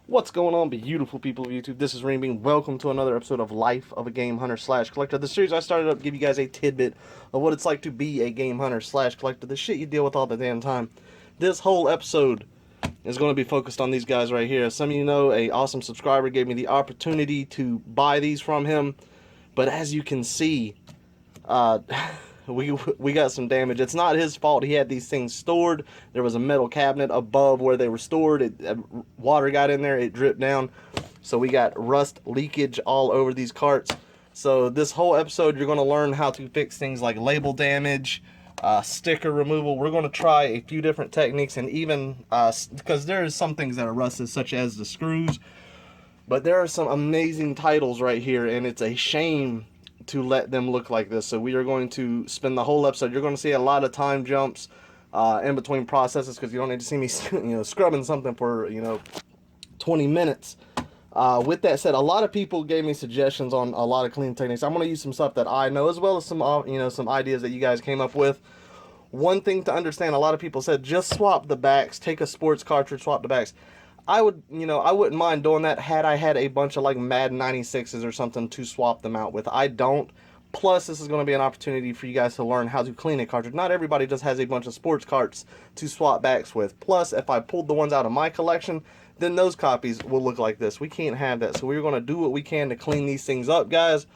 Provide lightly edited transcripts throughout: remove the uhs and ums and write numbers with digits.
What's going on, beautiful people of YouTube? This is Renebean. Welcome to another episode of Life of a Game Hunter / Collector. The series I started up to give you guys a tidbit of what it's like to be a game hunter / collector. The shit you deal with all the damn time. This whole episode is going to be focused on these guys right here. As some of you know, a awesome subscriber gave me the opportunity to buy these from him. But as you can see, we got some damage. It's not his fault. He had these things stored. There was a metal cabinet above where they were stored. Water got in there. It dripped down. So we got rust leakage all over these carts. So this whole episode, you're going to learn how to fix things like label damage, sticker removal. We're going to try a few different techniques, and even because there is some things that are rusted, such as the screws. But there are some amazing titles right here, and it's a shame to let them look like this. So we are going to spend the whole episode. You're going to see a lot of time jumps in between processes, because you don't need to see me scrubbing something for 20 minutes. With that said, a lot of people gave me suggestions on a lot of cleaning techniques. I'm going to use some stuff that I know, as well as some some ideas that you guys came up with. One thing to understand, a lot of people said just swap the backs, take a sports cartridge, swap the backs. I wouldn't mind doing that had I had a bunch of like Madden 96s or something to swap them out with. I don't. Plus, this is going to be an opportunity for you guys to learn how to clean a cartridge. Not everybody just has a bunch of sports carts to swap backs with. Plus, if I pulled the ones out of my collection, then those copies will look like this. We can't have that. So we're going to do what we can to clean these things up, guys.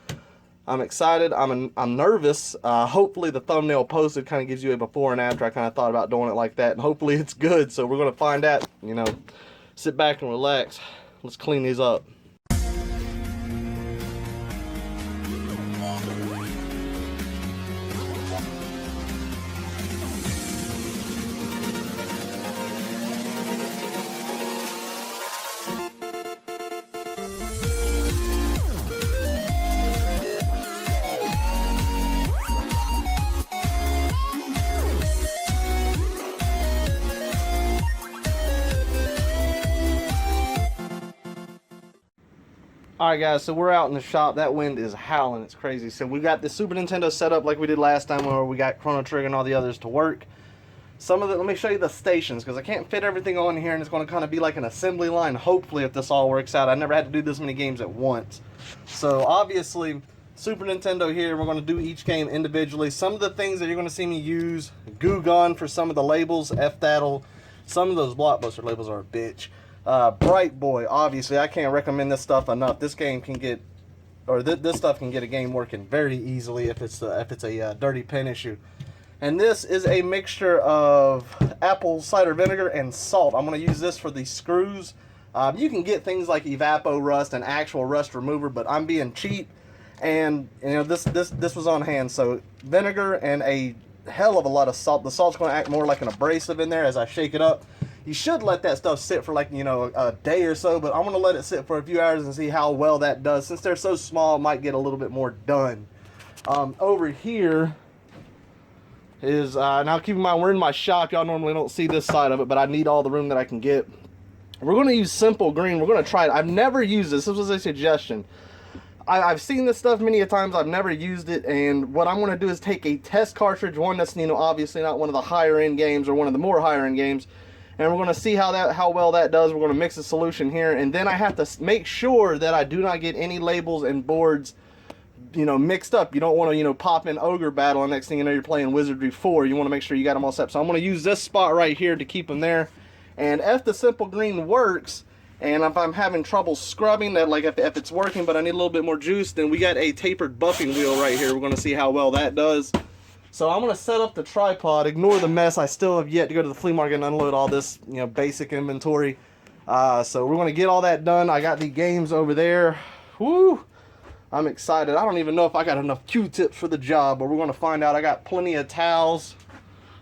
I'm excited. I'm nervous. Hopefully the thumbnail posted kind of gives you a before and after. I kind of thought about doing it like that, and hopefully it's good. So we're going to find out, Sit back and relax. Let's clean these up. Alright guys, so we're out in the shop. That wind is howling, it's crazy. So we got the Super Nintendo set up like we did last time, where we got Chrono Trigger and all the others to work. Let me show you the stations, because I can't fit everything on here, and it's going to kind of be like an assembly line, hopefully, if this all works out. I never had to do this many games at once. So obviously, Super Nintendo here, we're going to do each game individually. Some of the things that you're going to see me use, Goo Gone for some of the labels, F-Daddle. Some of those Blockbuster labels are a bitch. Bright Boy, obviously, I can't recommend this stuff enough. This game can get, this stuff can get a game working very easily if it's a dirty pen issue. And this is a mixture of apple cider vinegar and salt. I'm going to use this for the screws. You can get things like Evapo Rust and actual rust remover, but I'm being cheap, and this was on hand. So vinegar and a hell of a lot of salt. The salt's going to act more like an abrasive in there as I shake it up. You should let that stuff sit for like, a day or so, but I'm going to let it sit for a few hours and see how well that does. Since they're so small, it might get a little bit more done. Over here is, now keep in mind, we're in my shop. Y'all normally don't see this side of it, but I need all the room that I can get. We're going to use Simple Green. We're going to try it. I've never used this. This was a suggestion. I've seen this stuff many a times. I've never used it, and what I'm going to do is take a test cartridge, one that's, obviously not one of the higher end games or one of the more higher end games, and we're going to see how well that does. We're going to mix a solution here, and then I have to make sure that I do not get any labels and boards, mixed up. You don't want to, pop in Ogre Battle, and next thing you know, you're playing Wizardry 4. You want to make sure you got them all set. So I'm going to use this spot right here to keep them there. And if the Simple Green works, and if I'm having trouble scrubbing, that like if it's working, but I need a little bit more juice, then we got a tapered buffing wheel right here. We're going to see how well that does. So I'm going to set up the tripod. Ignore the mess. I still have yet to go to the flea market and unload all this, basic inventory. So we're going to get all that done. I got the games over there. Woo! I'm excited. I don't even know if I got enough Q-tips for the job, but we're going to find out. I got plenty of towels.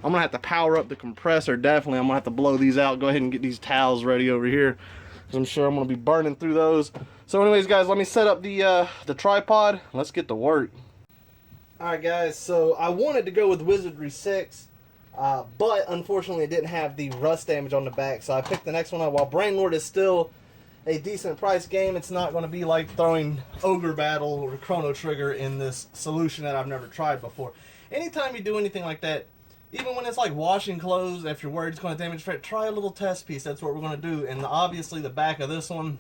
I'm going to have to power up the compressor. Definitely, I'm going to have to blow these out. Go ahead and get these towels ready over here, because I'm sure I'm going to be burning through those. So anyways, guys, let me set up the tripod. Let's get to work. Alright guys, so I wanted to go with Wizardry 6, but unfortunately it didn't have the rust damage on the back, so I picked the next one up. While Brainlord is still a decent price game, it's not going to be like throwing Ogre Battle or Chrono Trigger in this solution that I've never tried before. Anytime you do anything like that, even when it's like washing clothes, if you're worried it's going to damage it, try a little test piece. That's what we're going to do. And obviously the back of this one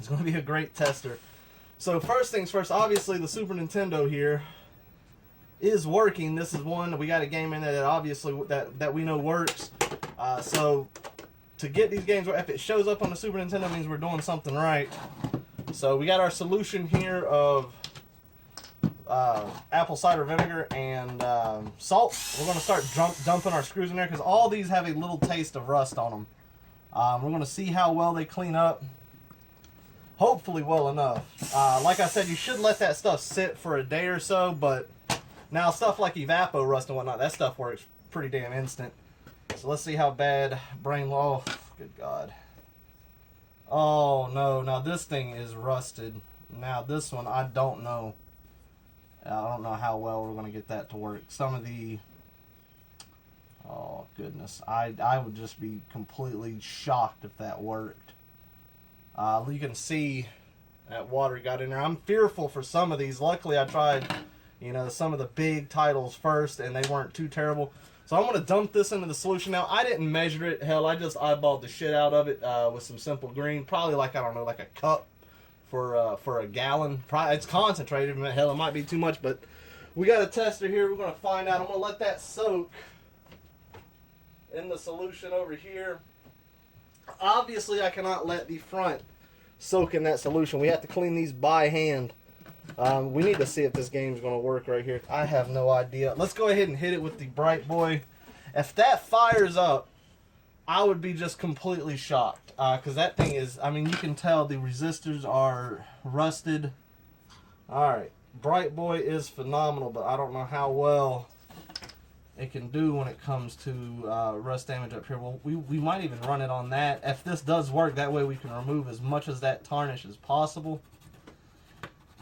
is going to be a great tester. So first things first, obviously the Super Nintendo here is working. This is one, we got a game in there that obviously that we know works. So to get these games, if it shows up on the Super Nintendo, it means we're doing something right. So we got our solution here of apple cider vinegar and salt. We're going to start dumping our screws in there because all these have a little taste of rust on them. We're going to see how well they clean up. Hopefully well enough. Like I said, you should let that stuff sit for a day or so, but now stuff like evapo rust and whatnot, that stuff works pretty damn instant. So let's see how bad brain law. Oh, good God. Oh no, now this thing is rusted. Now this one, I don't know. I don't know how well we're going to get that to work. Some of the... Oh, goodness. I would just be completely shocked if that worked. You can see that water got in there. I'm fearful for some of these. Luckily, I tried, some of the big titles first, and they weren't too terrible. So I'm going to dump this into the solution. Now, I didn't measure it. Hell, I just eyeballed the shit out of it with some simple green. Probably like, I don't know, like a cup for a gallon. It's concentrated. Hell, it might be too much, but we got a tester here. We're going to find out. I'm going to let that soak in the solution over here. Obviously, I cannot let the front soak in that solution. We have to clean these by hand. We need to see if this game's going to work right here. I have no idea. Let's go ahead and hit it with the Bright Boy. If that fires up, I would be just completely shocked. Because that thing is, I mean, you can tell the resistors are rusted. Alright, Bright Boy is phenomenal, but I don't know how well it can do when it comes to rust damage up here. Well, we might even run it on that. If this does work, that way we can remove as much of that tarnish as possible.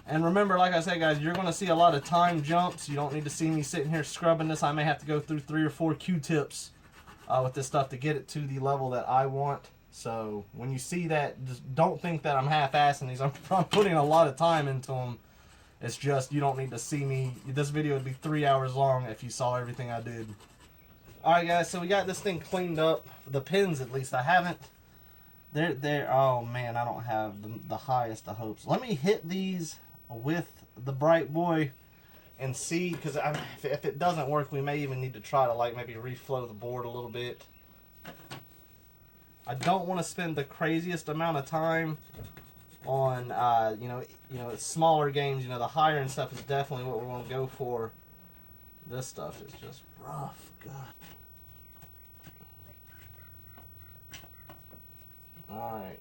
And remember, like I said, guys, you're going to see a lot of time jumps. You don't need to see me sitting here scrubbing this. I may have to go through 3 or 4 Q-tips with this stuff to get it to the level that I want. So when you see that, just don't think that I'm half-assing these. I'm putting a lot of time into them. It's just you don't need to see me. This video would be 3 hours long if you saw everything I did. Alright guys, so we got this thing cleaned up. The pins, at least, I haven't. Oh man, I don't have the highest of hopes. Let me hit these with the Bright Boy and see, because if it doesn't work, we may even need to try to like maybe reflow the board a little bit. I don't want to spend the craziest amount of time on smaller games. The higher end stuff is definitely what we're going to go for. This stuff is just rough. God. Alright.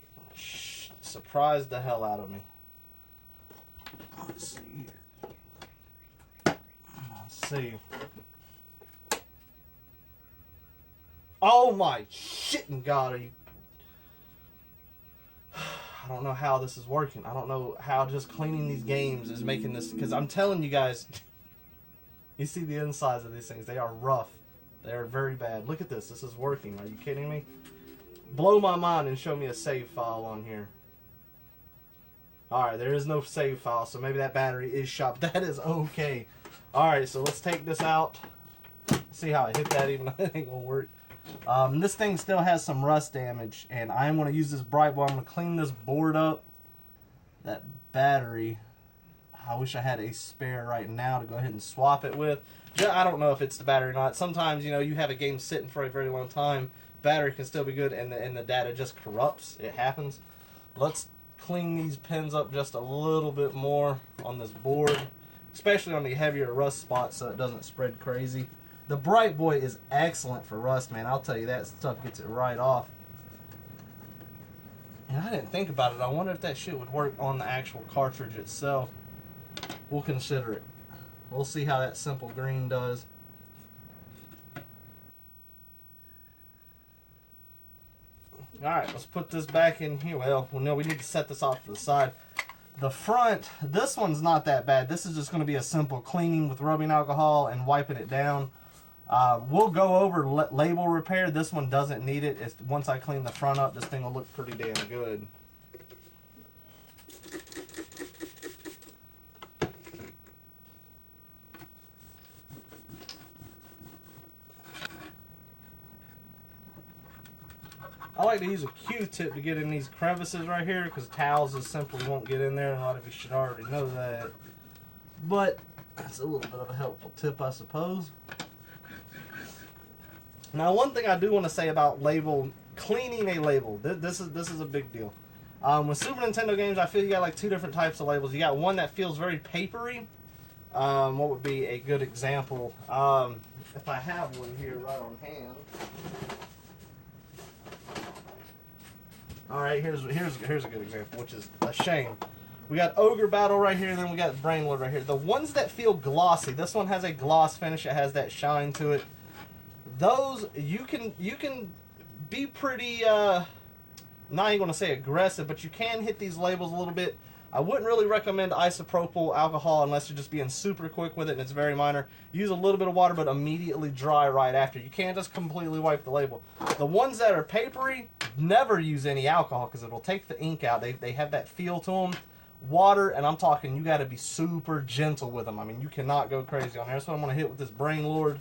Surprised the hell out of me. Let's see here. Let's see. Oh my shitting God, are you... I don't know how this is working. I don't know how just cleaning these games is making this... Because I'm telling you guys, you see the insides of these things. They are rough. They are very bad. Look at this. This is working. Are you kidding me? Blow my mind and show me a save file on here. Alright, there is no save file, so maybe that battery is shot. That is okay. Alright, so let's take this out. See how I hit that, even though it ain't going to work. This thing still has some rust damage, and I'm going to use this Bright Boy. I'm going to clean this board up. That battery, I wish I had a spare right now to go ahead and swap it with. I don't know if it's the battery or not. Sometimes, you have a game sitting for a very long time. Battery can still be good, and the data just corrupts. It happens. Let's clean these pins up just a little bit more on this board, especially on the heavier rust spots so it doesn't spread crazy. The Bright Boy is excellent for rust, man. I'll tell you, that stuff gets it right off. And I didn't think about it. I wonder if that shit would work on the actual cartridge itself. We'll consider it. We'll see how that simple green does. Alright, let's put this back in here. Well, no, we need to set this off to the side. The front, this one's not that bad. This is just going to be a simple cleaning with rubbing alcohol and wiping it down. We'll go over label repair. This one doesn't need it. Once I clean the front up, this thing will look pretty damn good. I like to use a Q-tip to get in these crevices right here because towels just simply won't get in there, and a lot of you should already know that. But it's a little bit of a helpful tip, I suppose. Now, one thing I do want to say about cleaning a label, this is a big deal. With Super Nintendo games, I feel you got like two different types of labels. You got one that feels very papery. What would be a good example? If I have one here right on hand. All right, here's a good example, which is a shame. We got Ogre Battle right here, and then we got Brainlord right here. The ones that feel glossy, this one has a gloss finish. It has that shine to it. Those you can be pretty not even going to say aggressive, but you can hit these labels a little bit. I wouldn't really recommend isopropyl alcohol unless you're just being super quick with it and it's very minor. Use a little bit of water, but immediately dry right after. You can't just completely wipe the label. The ones that are papery, never use any alcohol because it'll take the ink out. They have that feel to them. Water, and I'm talking, you got to be super gentle with them. I mean, you cannot go crazy on there. That's what I'm going to hit with this Brainlord.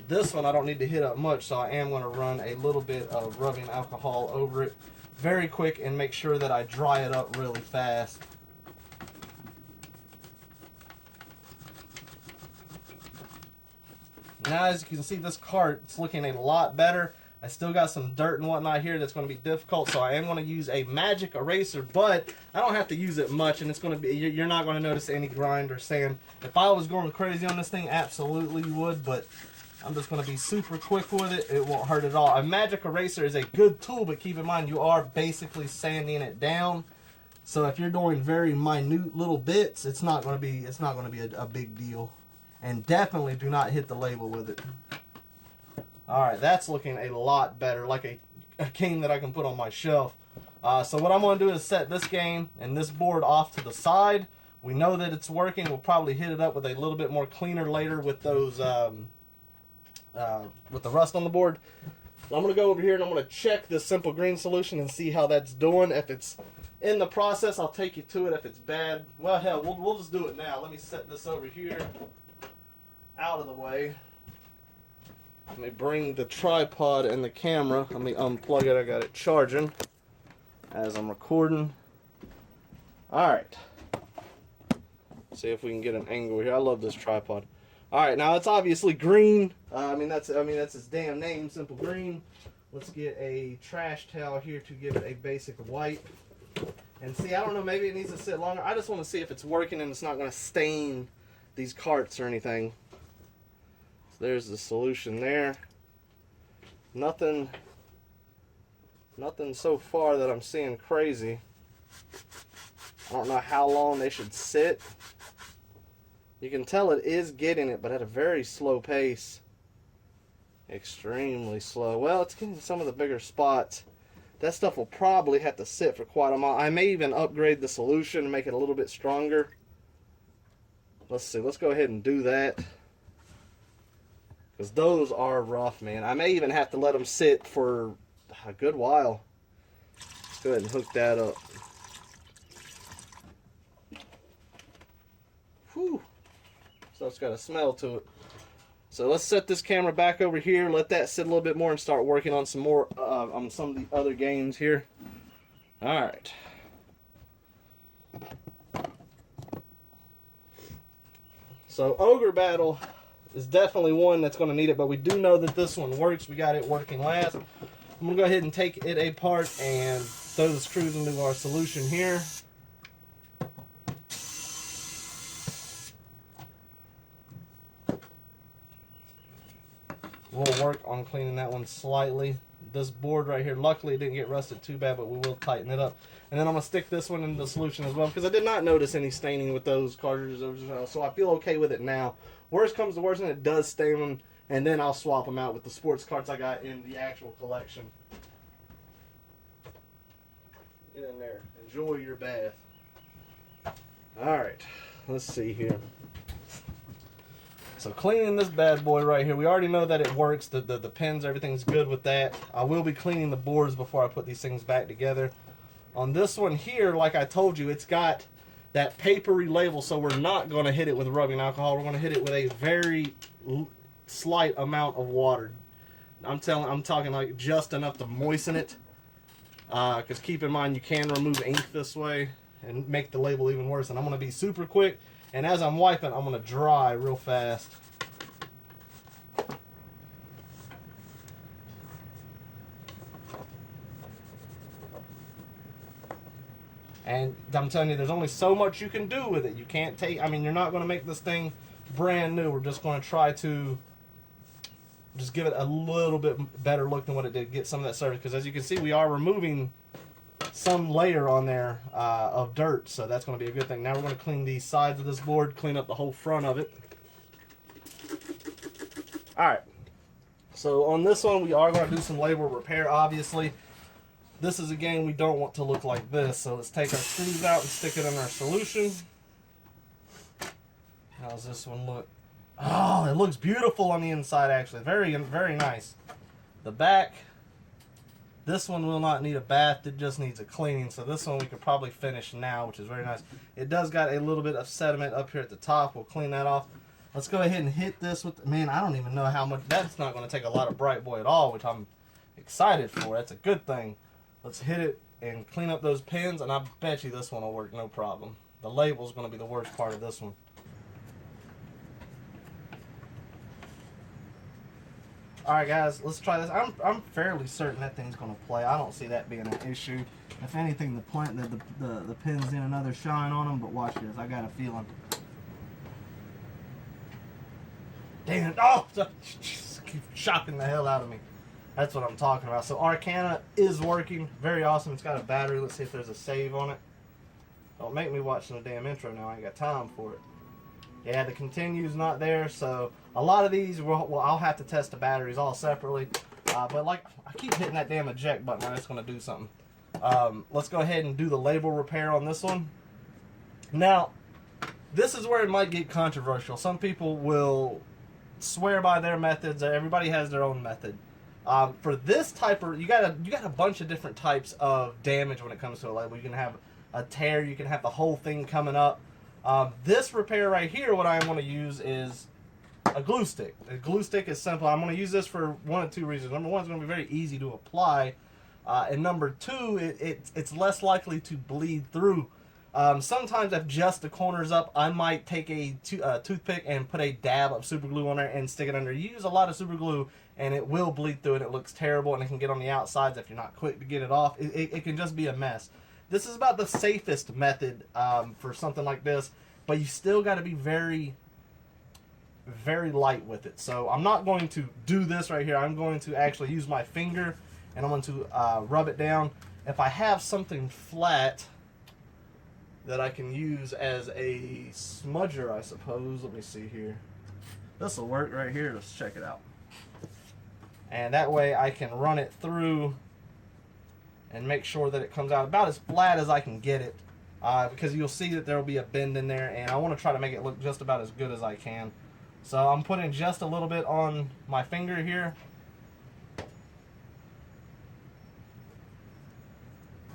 This one I don't need to hit up much, so I am going to run a little bit of rubbing alcohol over it. Very quick, and make sure that I dry it up really fast. Now, as you can see, this cart, it's looking a lot better. I still got some dirt and whatnot here that's going to be difficult, so I am going to use a magic eraser, but I don't have to use it much, and it's going to be, you're not going to notice any grind or sand. If I was going crazy on this thing, absolutely you would, but I'm just going to be super quick with it. It won't hurt at all. A magic eraser is a good tool, but keep in mind you are basically sanding it down. So if you're doing very minute little bits, it's not going to be a big deal. And definitely do not hit the label with it. All right, that's looking a lot better, like a game that I can put on my shelf. So what I'm going to do is set this game and this board off to the side. We know that it's working. We'll probably hit it up with a little bit more cleaner later with those with the rust on the board. So I'm going to go over here and I'm going to check this simple green solution and see how that's doing. If it's in the process, I'll take you to it. If it's bad, well, hell, we'll just do it now. Let me set this over here out of the way. Let me bring the tripod and the camera. Let me unplug it. I got it charging as I'm recording. All right. See if we can get an angle here. I love this tripod. All right, now it's obviously green. I mean that's its damn name, simple green. Let's get a trash towel here to give it a basic wipe. And see, I don't know, maybe it needs to sit longer. I just want to see if it's working and it's not going to stain these carts or anything. So there's the solution there. Nothing so far that I'm seeing crazy. I don't know how long they should sit. You can tell it is getting it, but at a very slow pace. Extremely slow. Well, it's getting some of the bigger spots. That stuff will probably have to sit for quite a while. I may even upgrade the solution and make it a little bit stronger. Let's see. Let's go ahead and do that. Because those are rough, man. I may even have to let them sit for a good while. Let's go ahead and hook that up. Whew. So it's got a smell to it. So let's set this camera back over here, let that sit a little bit more, and start working on some more on some of the other games here. All right. So Ogre Battle is definitely one that's going to need it, but we do know that this one works. We got it working last. I'm going to go ahead and take it apart and throw the screws into our solution here. We'll work on cleaning that one slightly. This board right here, luckily it didn't get rusted too bad, but we will tighten it up. And then I'm going to stick this one in the solution as well, because I did not notice any staining with those cartridges, so I feel okay with it now. Worst comes to worst, and it does stain them, and then I'll swap them out with the sports carts I got in the actual collection. Get in there. Enjoy your bath. Alright, let's see here. So cleaning this bad boy right here, we already know that it works. The pins, everything's good with that. I will be cleaning the boards before I put these things back together. On this one here, like I told you, it's got that papery label, so we're not going to hit it with rubbing alcohol. We're going to hit it with a very slight amount of water. I'm talking like just enough to moisten it. Because keep in mind, you can remove ink this way and make the label even worse. And I'm going to be super quick. And as I'm wiping, I'm going to dry real fast. And I'm telling you, there's only so much you can do with it. You can't take, I mean, you're not going to make this thing brand new. We're just going to try to just give it a little bit better look than what it did. Get some of that surface. Because as you can see, we are removing some layer on there of dirt. So that's going to be a good thing. Now we're going to clean the sides of this board, clean up the whole front of it. Alright. So on this one, we are going to do some label repair, obviously. This is a game we don't want to look like this, so let's take our screws out and stick it in our solution. How's this one look? Oh, it looks beautiful on the inside, actually. Very, very nice. The back, this one will not need a bath. It just needs a cleaning, so this one we could probably finish now, which is very nice. It does got a little bit of sediment up here at the top. We'll clean that off. Let's go ahead and hit this with, man, I don't even know how much. That's not going to take a lot of Bright Boy at all, which I'm excited for. That's a good thing. Let's hit it and clean up those pins, and I bet you this one will work no problem. The label's going to be the worst part of this one. Alright guys, let's try this. I'm fairly certain that thing's going to play. I don't see that being an issue. If anything, the pins need another shine on them, but watch this. I got a feeling. Damn it. Oh! Keep shocking the hell out of me. That's what I'm talking about. So Arcana is working. Very awesome. It's got a battery. Let's see if there's a save on it. Don't make me watch the damn intro now. I ain't got time for it. Yeah, the continue's not there. So a lot of these, I'll have to test the batteries all separately. But like, I keep hitting that damn eject button. It's going to do something. Let's go ahead and do the label repair on this one. Now, this is where it might get controversial. Some people will swear by their methods. Everybody has their own method. For this type of, you got a bunch of different types of damage when it comes to a label. You can have a tear, you can have the whole thing coming up. This repair right here, what I want to use is a glue stick. A glue stick is simple. I'm going to use this for one of two reasons. Number one, it's going to be very easy to apply, and number two, it's less likely to bleed through. Sometimes if just the corner's up, I might take a toothpick and put a dab of super glue on there and stick it under. You use a lot of super glue and it will bleed through and it looks terrible, and it can get on the outsides if you're not quick to get it off. It can just be a mess. This is about the safest method for something like this, but you still got to be very, very light with it. So I'm not going to do this right here. I'm going to actually use my finger and I'm going to rub it down. If I have something flat that I can use as a smudger, I suppose. Let me see here. This will work right here. Let's check it out. And that way I can run it through and make sure that it comes out about as flat as I can get it. Because you'll see that there will be a bend in there, and I want to try to make it look just about as good as I can. So I'm putting just a little bit on my finger here.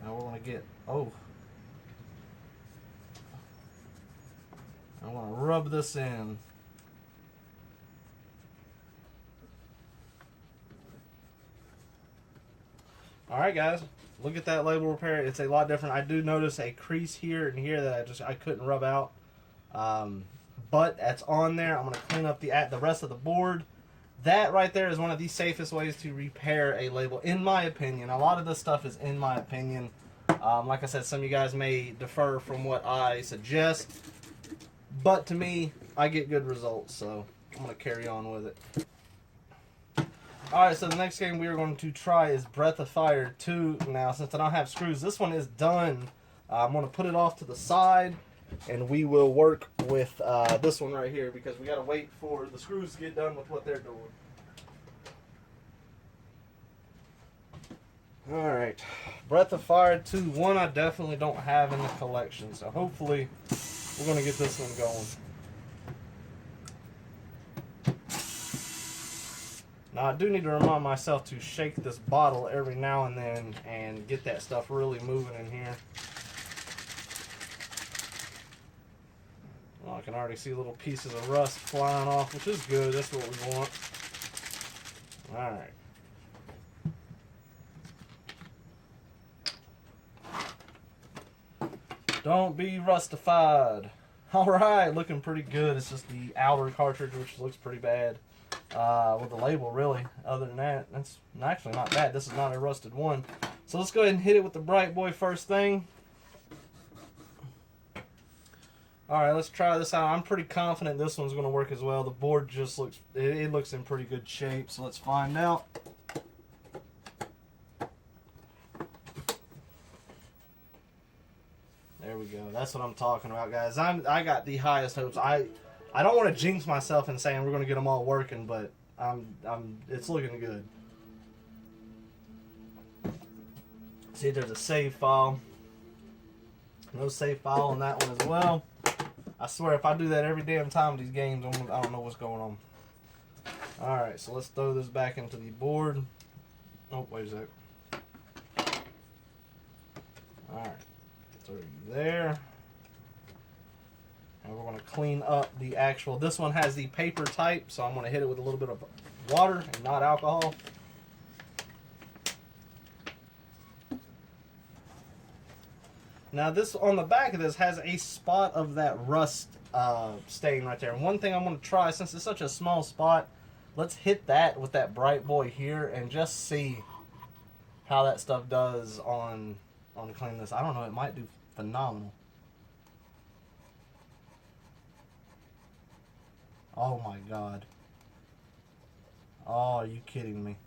Now we're going to get, I'm going to rub this in. Alright guys, look at that label repair. It's a lot different. I do notice a crease here and here that I couldn't rub out. But that's on there. I'm going to clean up the rest of the board. That right there is one of the safest ways to repair a label, in my opinion. A lot of this stuff is in my opinion. Like I said, some of you guys may defer from what I suggest. But to me, I get good results, so I'm going to carry on with it. Alright, so the next game we are going to try is Breath of Fire 2. Now, since I don't have screws, this one is done. I'm going to put it off to the side, and we will work with this one right here, because we got to wait for the screws to get done with what they're doing. Alright, Breath of Fire 2, one I definitely don't have in the collection, so hopefully we're going to get this one going. Now, I do need to remind myself to shake this bottle every now and then and get that stuff really moving in here. Well, I can already see little pieces of rust flying off, which is good. That's what we want. Alright. Don't be rustified. Alright, looking pretty good. It's just the outer cartridge which looks pretty bad. With the label, really. Other than that, that's actually not bad. This is not a rusted one. So let's go ahead and hit it with the Bright Boy first thing. Alright, let's try this out. I'm pretty confident this one's going to work as well. The board just looks, it looks in pretty good shape. So let's find out. There we go. That's what I'm talking about, guys. I got the highest hopes. I don't want to jinx myself and saying we're going to get them all working, but it's looking good. See, there's a save file. No save file on that one as well. I swear, if I do that every damn time with these games, I don't know what's going on. Alright, so let's throw this back into the board. Oh, wait a sec. Alright. Throw you there. And we're going to clean up the actual... This one has the paper type, so I'm going to hit it with a little bit of water and not alcohol. Now this, on the back of this, has a spot of that rust stain right there. And one thing I'm going to try, since it's such a small spot, let's hit that with that Bright Boy here and just see how that stuff does on clean this. I don't know, it might do phenomenal. Oh my god. Oh, are you kidding me?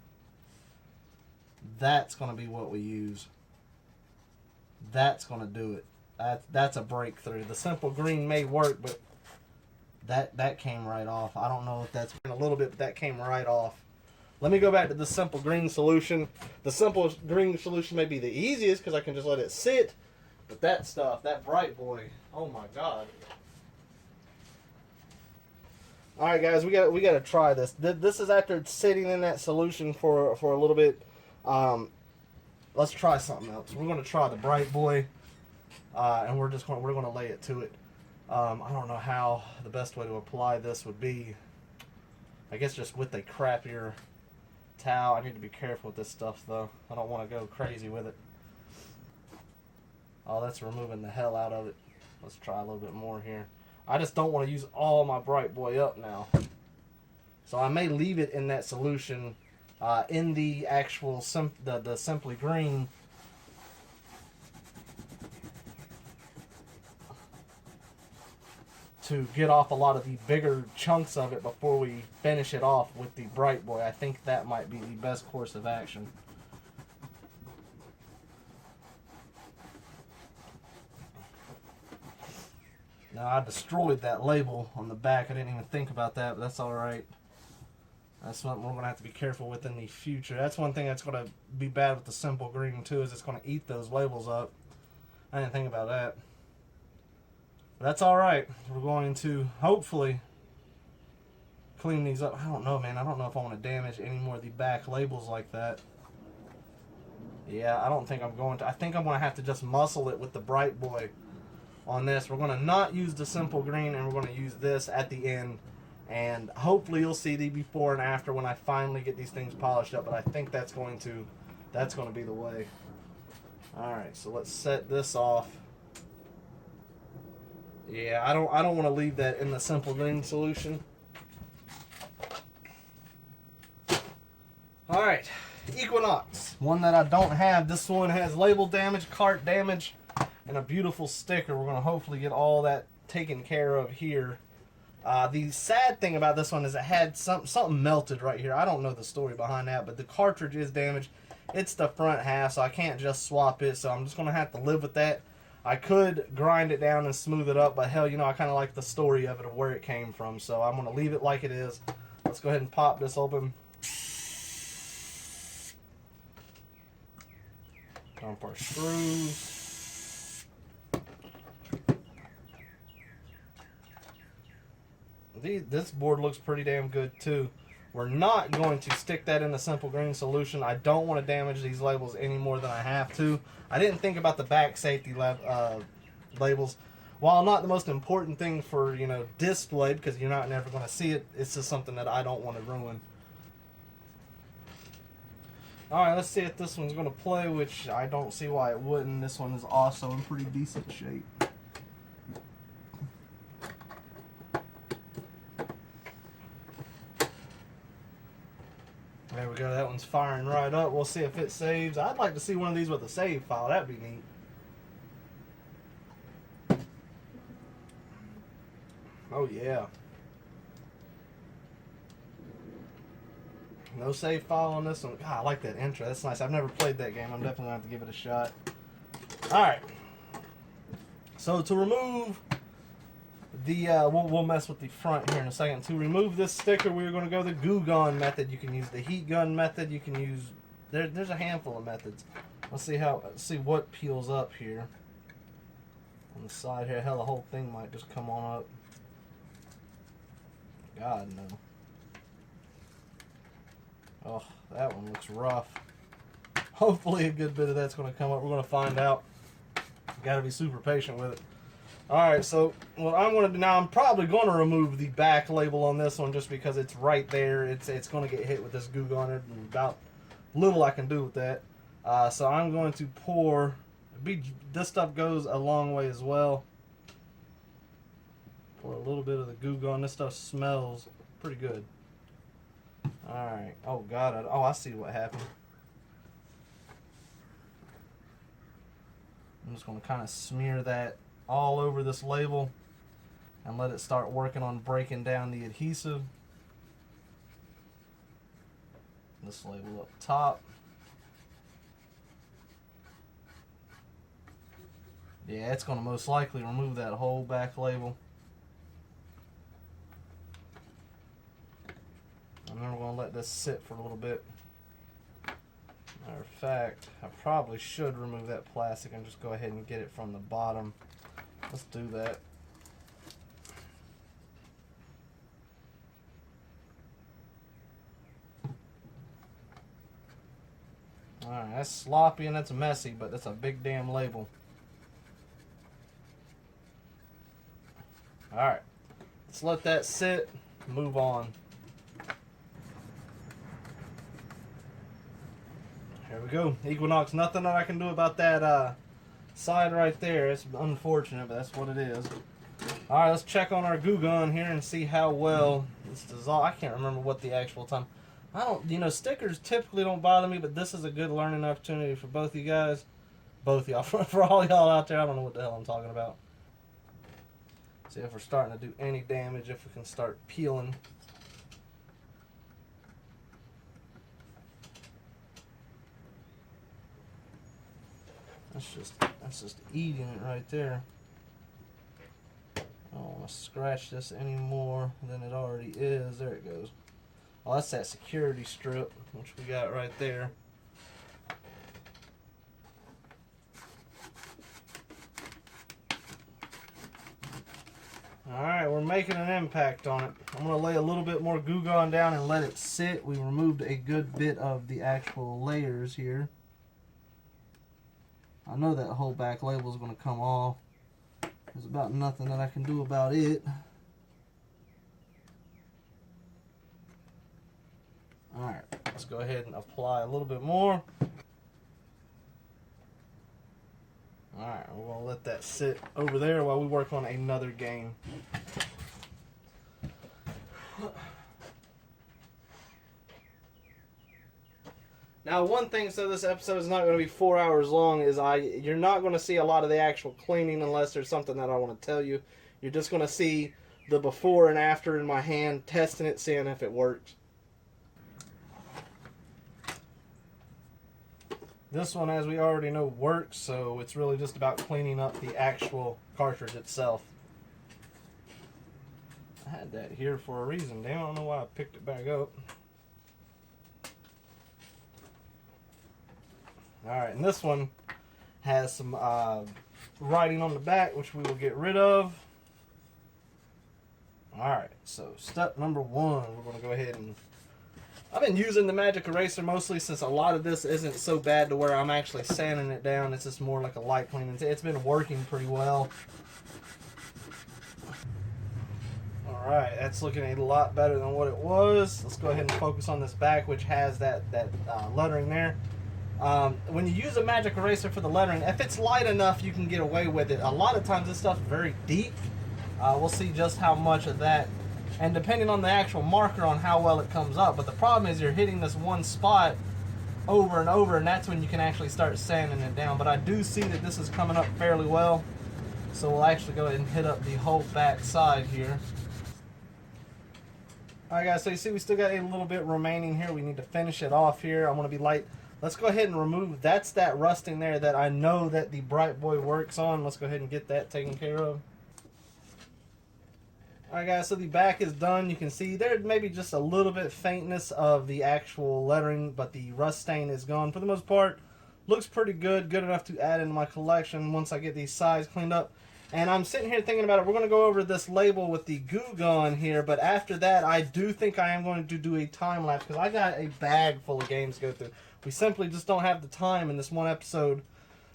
That's going to be what we use. That's going to do it. That's a breakthrough. The simple green may work, but that came right off. I don't know if that's been a little bit, but that came right off. Let me go back to the simple green solution. The simple green solution may be the easiest because I can just let it sit. But that stuff, that Bright Boy, oh my god. Alright guys, we got to try this. This is after it's sitting in that solution for a little bit. Let's try something else. We're going to try the Bright Boy, and we're going to lay it to it. I don't know how the best way to apply this would be. I guess just with a crappier towel. I need to be careful with this stuff though. I don't want to go crazy with it. Oh, that's removing the hell out of it. Let's try a little bit more here. I just don't want to use all my Bright Boy up now. So I may leave it in that solution. In the actual the Simply Green, to get off a lot of the bigger chunks of it before we finish it off with the Bright Boy. I think that might be the best course of action. Now I destroyed that label on the back. I didn't even think about that, but that's alright. That's something we're going to have to be careful with in the future. That's one thing that's going to be bad with the Simple Green too, is it's going to eat those labels up. I didn't think about that. But that's alright. We're going to hopefully clean these up. I don't know, man. I don't know if I want to damage any more of the back labels like that. Yeah, I don't think I'm going to. I think I'm going to have to just muscle it with the Bright Boy on this. We're going to not use the Simple Green, and we're going to use this at the end. And hopefully you'll see the before and after when I finally get these things polished up. But I think that's going to be the way. Alright, so let's set this off. Yeah, I don't want to leave that in the Simple Green solution. Alright, Equinox. One that I don't have. This one has label damage, cart damage, and a beautiful sticker. We're going to hopefully get all that taken care of here. The sad thing about this one is it had something melted right here. I don't know the story behind that, but the cartridge is damaged. It's the front half, so I can't just swap it, so I'm just going to have to live with that. I could grind it down and smooth it up, but hell, you know, I kind of like the story of it, of where it came from, so I'm going to leave it like it is. Let's go ahead and pop this open. Dump our screws. This board looks pretty damn good too. We're not going to stick that in the Simple Green solution. I don't want to damage these labels any more than I have to. I didn't think about the back safety labels. While not the most important thing for, you know, display, because you're not never going to see it, it's just something that I don't want to ruin. Alright, let's see if this one's going to play, which I don't see why it wouldn't. This one is also in pretty decent shape. There we go, that one's firing right up. We'll see if it saves. I'd like to see one of these with a save file. That'd be neat. Oh yeah. No save file on this one. God, I like that intro. That's nice. I've never played that game. I'm definitely going to have to give it a shot. Alright. So to remove the, we'll mess with the front here in a second. To remove this sticker, we're going to go the glue gun method. You can use the heat gun method. You can use, there's a handful of methods. Let's see what peels up here. On the side here. Hell, the whole thing might just come on up. God, no. Oh, that one looks rough. Hopefully a good bit of that's going to come up. We're going to find out. Got to be super patient with it. Alright, so what I'm going to do now, I'm probably going to remove the back label on this one just because it's right there. It's going to get hit with this goo gun, and about little I can do with that. So I'm going to pour. This stuff goes a long way as well. Pour a little bit of the goo gun. This stuff smells pretty good. Alright. Oh, God. I see what happened. I'm just going to kind of smear that all over this label and let it start working on breaking down the adhesive. This label up top. Yeah, it's going to most likely remove that whole back label. And then we're going to let this sit for a little bit. Matter of fact, I probably should remove that plastic and just go ahead and get it from the bottom. Let's do that. Alright, that's sloppy and that's messy, but that's a big damn label. Alright, let's let that sit, move on. Here we go. Equinox, nothing that I can do about that side right there. It's unfortunate, but that's what it is. Alright, let's check on our glue gun here and see how well it's dissolved. I can't remember what the actual time. Stickers typically don't bother me, but this is a good learning opportunity for both you guys. Both y'all. For all y'all out there, I don't know what the hell I'm talking about. See if we're starting to do any damage, if we can start peeling. That's just eating it right there. I don't want to scratch this any more than it already is. There it goes. Oh, that's that security strip, which we got right there. Alright, we're making an impact on it. I'm going to lay a little bit more glue gun down and let it sit. We removed a good bit of the actual layers here. I know that whole back label is going to come off. There's about nothing that I can do about it. Alright, let's go ahead and apply a little bit more. Alright, we're going to let that sit over there while we work on another game. Now, one thing, so this episode is not going to be 4 hours long, is you're not going to see a lot of the actual cleaning unless there's something that I want to tell you. You're just going to see the before and after in my hand, testing it, seeing if it works. This one, as we already know, works, so it's really just about cleaning up the actual cartridge itself. I had that here for a reason. Damn, I don't know why I picked it back up. Alright, and this one has some writing on the back, which we will get rid of. Alright, so step number one, we're going to go ahead and... I've been using the magic eraser mostly since a lot of this isn't so bad to where I'm actually sanding it down. It's just more like a light cleaning. It's been working pretty well. Alright, that's looking a lot better than what it was. Let's go ahead and focus on this back, which has that lettering there. When you use a magic eraser for the lettering, if it's light enough, you can get away with it. A lot of times this stuff's very deep. We'll see just how much of that and depending on the actual marker on how well it comes up. But the problem is you're hitting this one spot over and over, and that's when you can actually start sanding it down. But I do see that this is coming up fairly well, so we'll actually go ahead and hit up the whole back side here. Alright guys, so you see we still got a little bit remaining here. We need to finish it off here. I'm going to be light. Let's go ahead and remove, that's that rusting there that I know that the Bright Boy works on. Let's go ahead and get that taken care of. Alright guys, so the back is done. You can see there may be just a little bit faintness of the actual lettering, but the rust stain is gone for the most part. Looks pretty good, good enough to add into my collection once I get these sides cleaned up. And I'm sitting here thinking about it. We're going to go over this label with the goo gun here, but after that, I do think I am going to do a time lapse because I got a bag full of games to go through. We simply just don't have the time in this one episode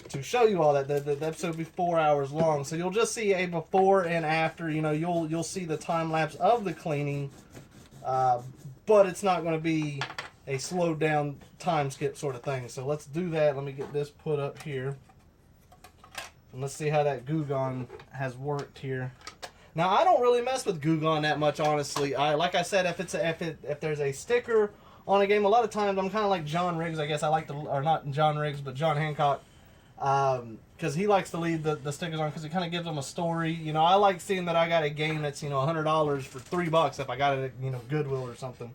to show you all that. The episode will be 4 hours long, so you'll just see a before and after. You know, you'll see the time lapse of the cleaning, but it's not going to be a slowed down time skip sort of thing. So let's do that. Let me get this put up here. And let's see how that Goo Gone has worked here. Now I don't really mess with Goo Gone that much, honestly. Like I said, if there's a sticker on a game, a lot of times I'm kind of like John Riggs. I guess I like to, or not John Riggs, but John Hancock, because he likes to leave the stickers on because it kind of gives them a story. You know, I like seeing that I got a game that's, you know, $100 for $3 if I got it at, you know, Goodwill or something.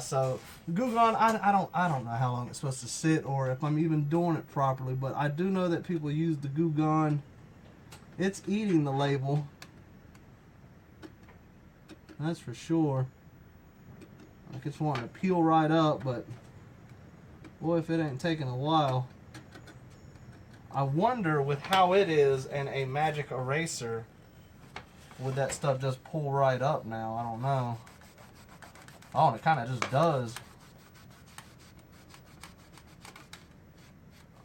So Goo Gone, I don't know how long it's supposed to sit or if I'm even doing it properly, but I do know that people use the Goo Gone. It's eating the label, that's for sure. Like it's wanting to peel right up, but boy, if it ain't taking a while. I wonder with how it is and a magic eraser, would that stuff just pull right up now? I don't know. Oh, and it kind of just does.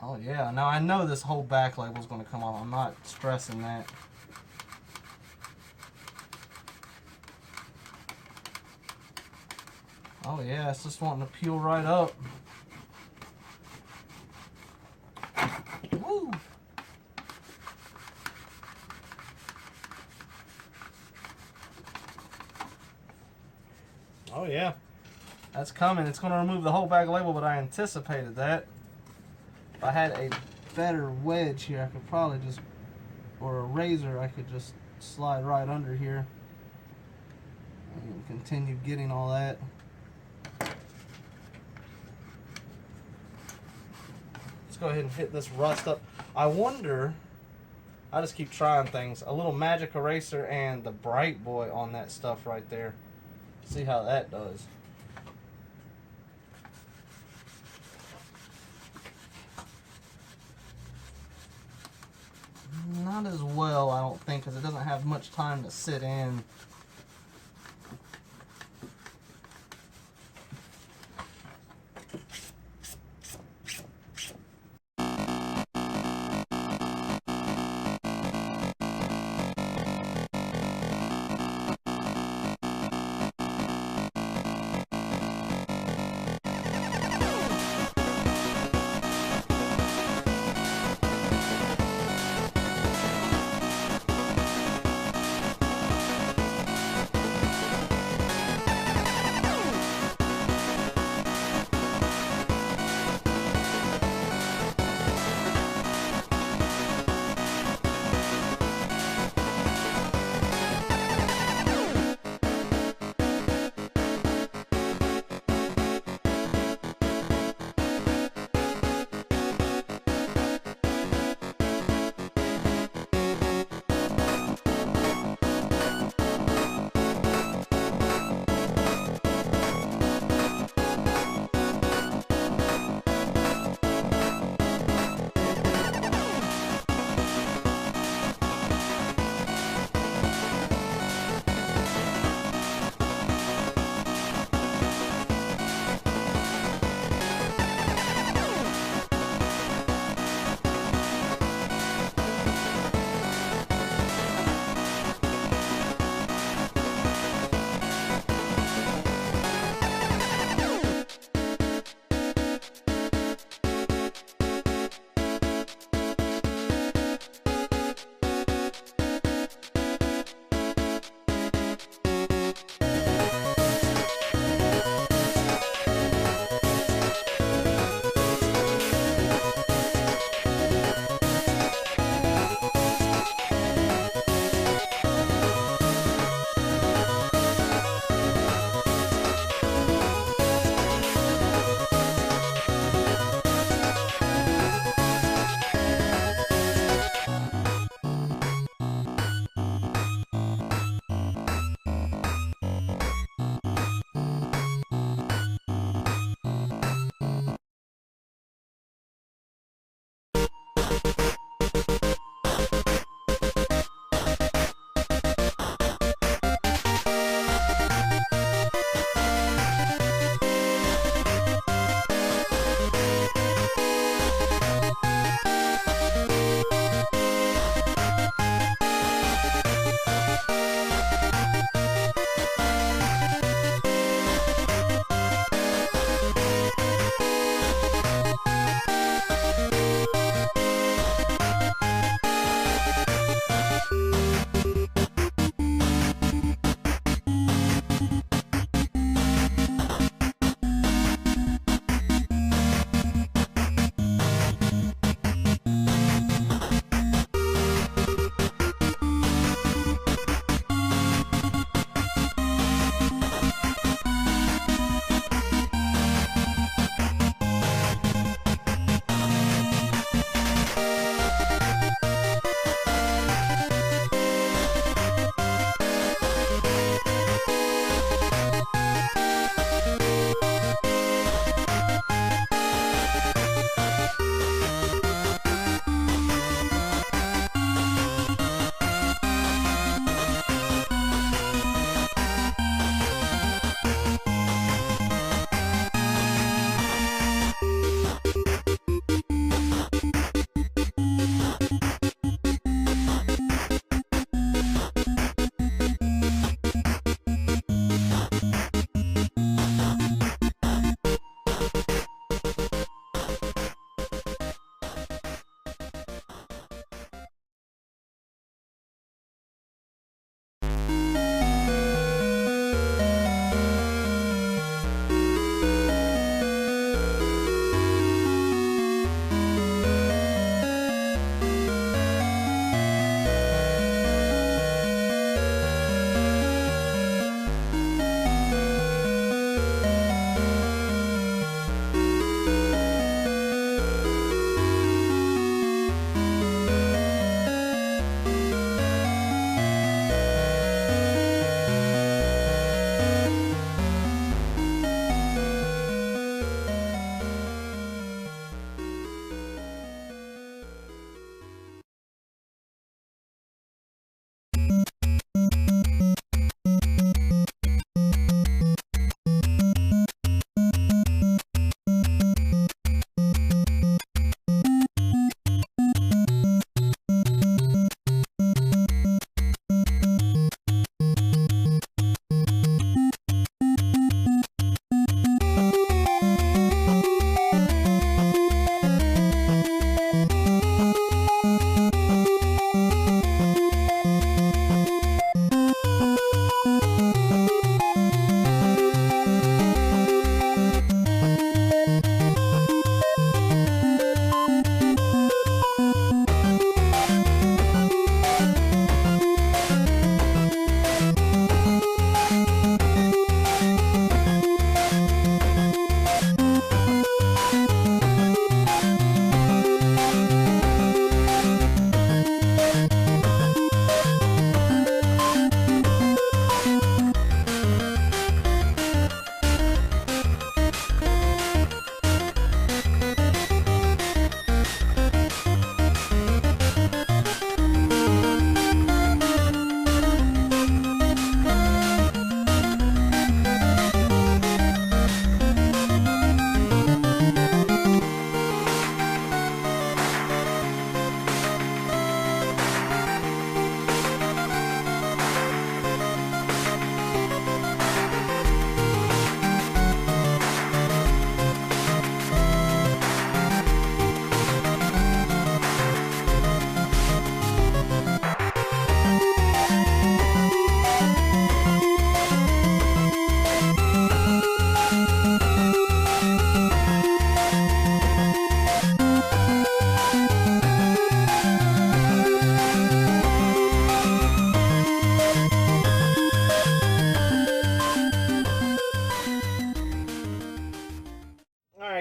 Oh yeah, now I know this whole back label is going to come off. I'm not stressing that. Oh yeah, it's just wanting to peel right up. Woo! Oh yeah, that's coming. It's going to remove the whole back label, but I anticipated that. If I had a better wedge here, I could probably just, or a razor, I could just slide right under here and continue getting all that. Let's go ahead and hit this rust up. I wonder, I just keep trying things, a little magic eraser and the Bright Boy on that stuff right there. See how that does. Not as well, I don't think, because it doesn't have much time to sit in.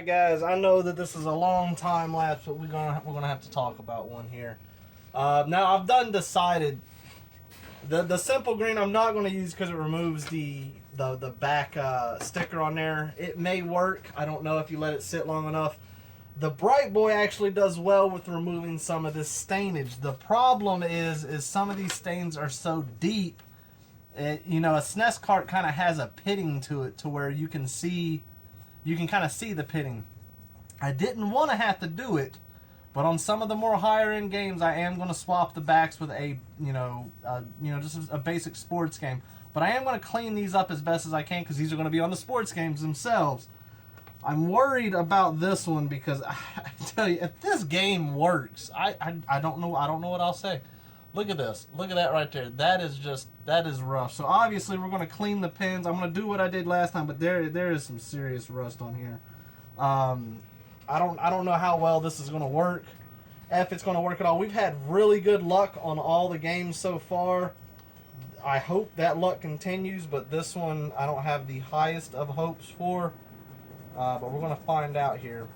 Alright guys, I know that this is a long time lapse, but we're gonna have to talk about one here. Now I've decided the simple green I'm not going to use because it removes the back sticker on there. It may work. I don't know if you let it sit long enough. The Bright Boy actually does well with removing some of this stainage. The problem is some of these stains are so deep. You know, a SNES cart kind of has a pitting to it to where you can kind of see the pitting. I didn't want to have to do it, but on some of the more higher end games, I am going to swap the backs with a, just a basic sports game. But I am going to clean these up as best as I can because these are going to be on the sports games themselves. I'm worried about this one because I tell you, if this game works, I don't know what I'll say. Look at this. Look at that right there. That is rough. So obviously we're going to clean the pins. I'm going to do what I did last time, but there is some serious rust on here. I don't know how well this is going to work. If it's going to work at all. We've had really good luck on all the games so far. I hope that luck continues, but this one I don't have the highest of hopes for. But we're going to find out here.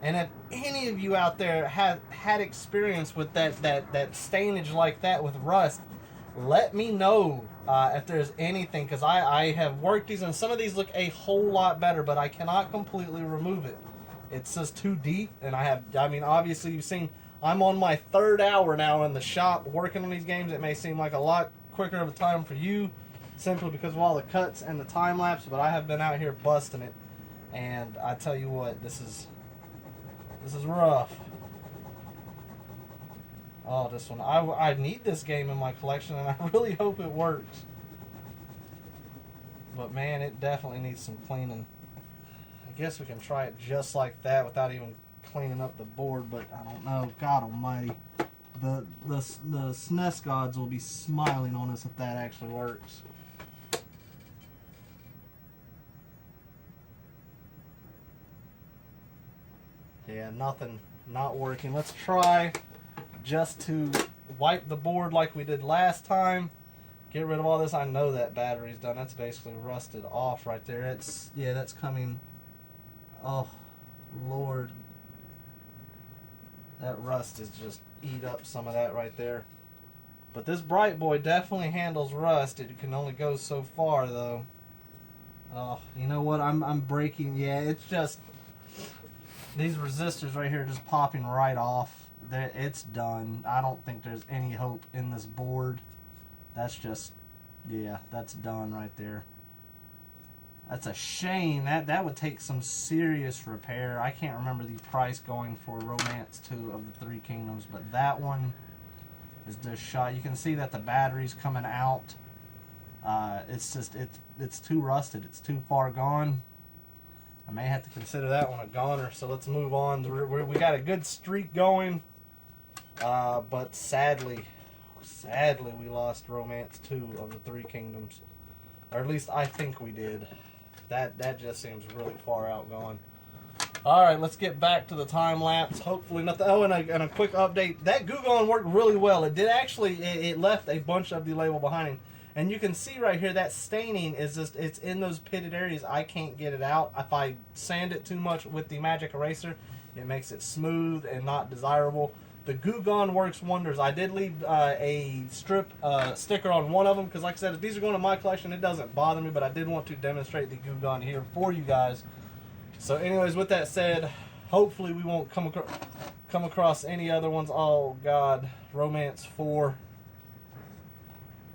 And if any of you out there had experience with that stainage like that with rust, let me know if there's anything, because I have worked these and some of these look a whole lot better, but I cannot completely remove it. It's just too deep, and obviously you've seen I'm on my 3rd hour now in the shop working on these games. It may seem like a lot quicker of a time for you simply because of all the cuts and the time lapse, but I have been out here busting it, and I tell you what, this is rough. Oh, this one. I need this game in my collection, and I really hope it works. But, man, it definitely needs some cleaning. I guess we can try it just like that without even cleaning up the board, but I don't know. God almighty. The SNES gods will be smiling on us if that actually works. Yeah, nothing. Not working. Let's try just to wipe the board like we did last time. Get rid of all this. I know that battery's done. That's basically rusted off right there. That's coming. Oh, Lord. That rust is just eat up some of that right there. But this Bright Boy definitely handles rust. It can only go so far, though. Oh, you know what? I'm breaking. Yeah, it's just these resistors right here just popping right off. It's done. I don't think there's any hope in this board. That's just, yeah, that's done right there. That's a shame. That would take some serious repair. I can't remember the price going for Romance 2 of the Three Kingdoms, but that one is just shot. You can see that the battery's coming out. It's just, it's too rusted. It's too far gone. I may have to consider that one a goner, so let's move on. We got a good streak going, but sadly we lost Romance 2 of the Three Kingdoms. Or at least I think we did. That just seems really far out gone. Alright, let's get back to the time lapse. Hopefully nothing. Oh, and a quick update. That Goo Gone worked really well. It did actually, it left a bunch of the label behind it. And you can see right here that staining is just, it's in those pitted areas. I can't get it out. If I sand it too much with the magic eraser, it makes it smooth and not desirable. The Goo Gone works wonders. I did leave a strip sticker on one of them because, like I said, if these are going to my collection, it doesn't bother me, but I did want to demonstrate the Goo Gone here for you guys. So anyways, with that said, hopefully we won't come across any other ones. Oh, God. Romance 4.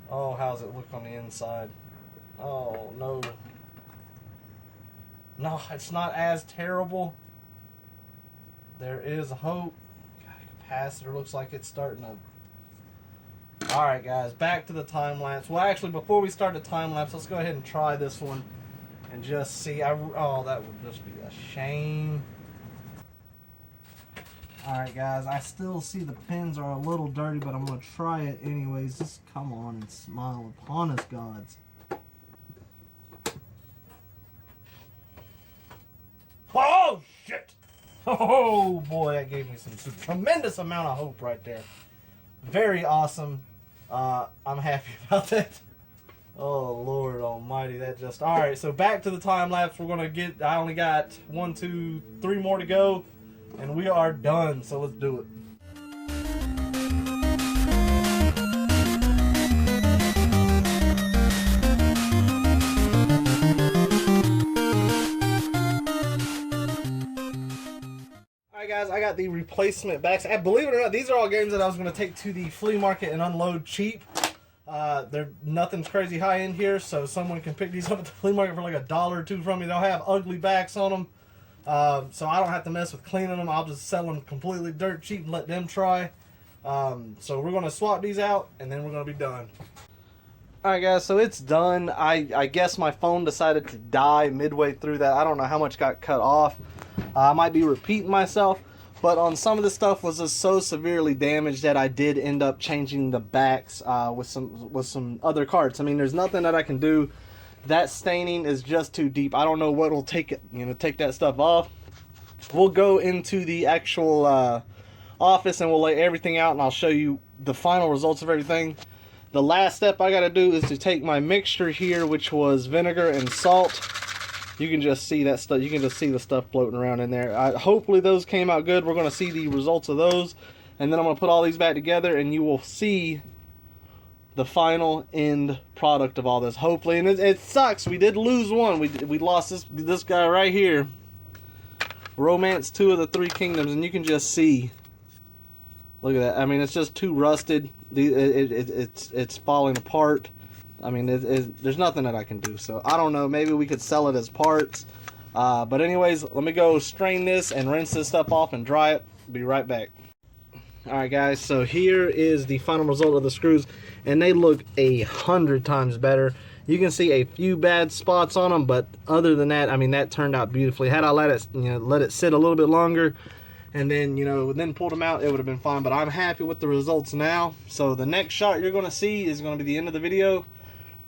Oh, how's it look on the inside? Oh, no. No, it's not as terrible. There is hope. God, capacitor looks like it's starting to... Alright, guys, back to the time lapse. Well, actually, before we start the time lapse, let's go ahead and try this one and just see. Oh, that would just be a shame. Alright, guys, I still see the pins are a little dirty, but I'm going to try it anyways. Just come on and smile upon us, gods. Oh, shit! Oh, boy, that gave me some tremendous amount of hope right there. Very awesome. I'm happy about that. Oh, Lord almighty, that just... Alright, so back to the time lapse. We're going to get... I only got 1, 2, 3 more to go. And we are done, so let's do it. Alright guys, I got the replacement backs. And believe it or not, these are all games that I was going to take to the flea market and unload cheap. Nothing's crazy high end here, so someone can pick these up at the flea market for like $1 or $2 from me. They'll have ugly backs on them, so I don't have to mess with cleaning them. I'll just sell them completely dirt cheap and let them try. So we're going to swap these out, and then we're going to be done. Alright guys, so it's done. I guess my phone decided to die midway through that. I don't know how much got cut off. I might be repeating myself, but on some of the stuff was just so severely damaged that I did end up changing the backs with some other carts. I mean, there's nothing that I can do. That staining is just too deep. I don't know what will take it, take that stuff off. We'll go into the actual office and we'll lay everything out, and I'll show you the final results of everything. The last step I got to do is to take my mixture here, which was vinegar and salt. You can just see that stuff. You can just see the stuff floating around in there. Hopefully those came out good. We're going to see the results of those, and then I'm going to put all these back together, and you will see the final end product of all this. Hopefully, and it sucks. We did lose one. We lost this guy right here. Romance 2 of the Three Kingdoms, and you can just see. Look at that. I mean, it's just too rusted. It's falling apart. I mean, there's nothing that I can do. So, I don't know. Maybe we could sell it as parts. But anyways, let me go strain this and rinse this stuff off and dry it. Be right back. Alright guys, so here is the final result of the screws. And they look 100 times better. You can see a few bad spots on them. But other than that, I mean, that turned out beautifully. Had I let it sit a little bit longer, and then, then pulled them out, it would have been fine. But I'm happy with the results now. So the next shot you're going to see is going to be the end of the video.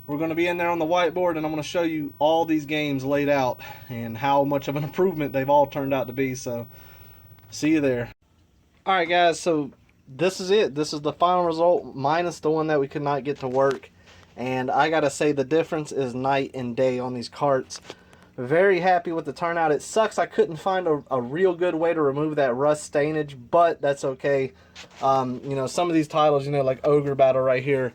We're going to be in there on the whiteboard, and I'm going to show you all these games laid out and how much of an improvement they've all turned out to be. So, see you there. Alright guys, so this is it. This is the final result, minus the one that we could not get to work. And I got to say, the difference is night and day on these carts. Very happy with the turnout. It sucks I couldn't find a real good way to remove that rust stainage, but that's okay. Some of these titles, like Ogre Battle right here,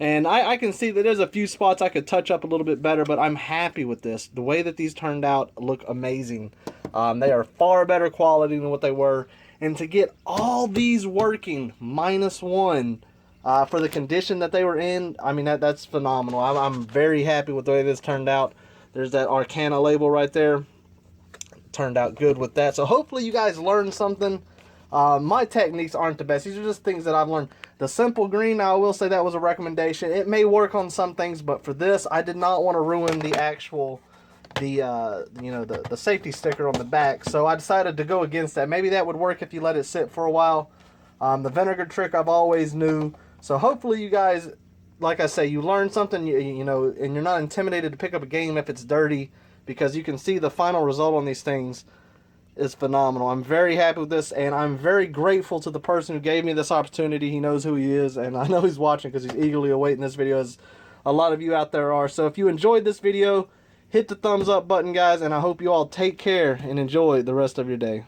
and I can see that there's a few spots I could touch up a little bit better, but I'm happy with this. The way that these turned out look amazing. They are far better quality than what they were, and to get all these working minus one for the condition that they were in, I mean, that's phenomenal. I'm very happy with the way this turned out. There's that Arcana label right there. Turned out good with that. So hopefully you guys learned something. My techniques aren't the best. These are just things that I've learned. The simple green, I will say that was a recommendation. It may work on some things, but for this, I did not want to ruin the actual, the safety sticker on the back. So I decided to go against that. Maybe that would work if you let it sit for a while. The vinegar trick I've always knew. So hopefully you guys, like I say, you learned something, and you're not intimidated to pick up a game if it's dirty, because you can see the final result on these things is phenomenal. I'm very happy with this, and I'm very grateful to the person who gave me this opportunity. He knows who he is, and I know he's watching because he's eagerly awaiting this video, as a lot of you out there are. So if you enjoyed this video, hit the thumbs up button, guys, and I hope you all take care and enjoy the rest of your day.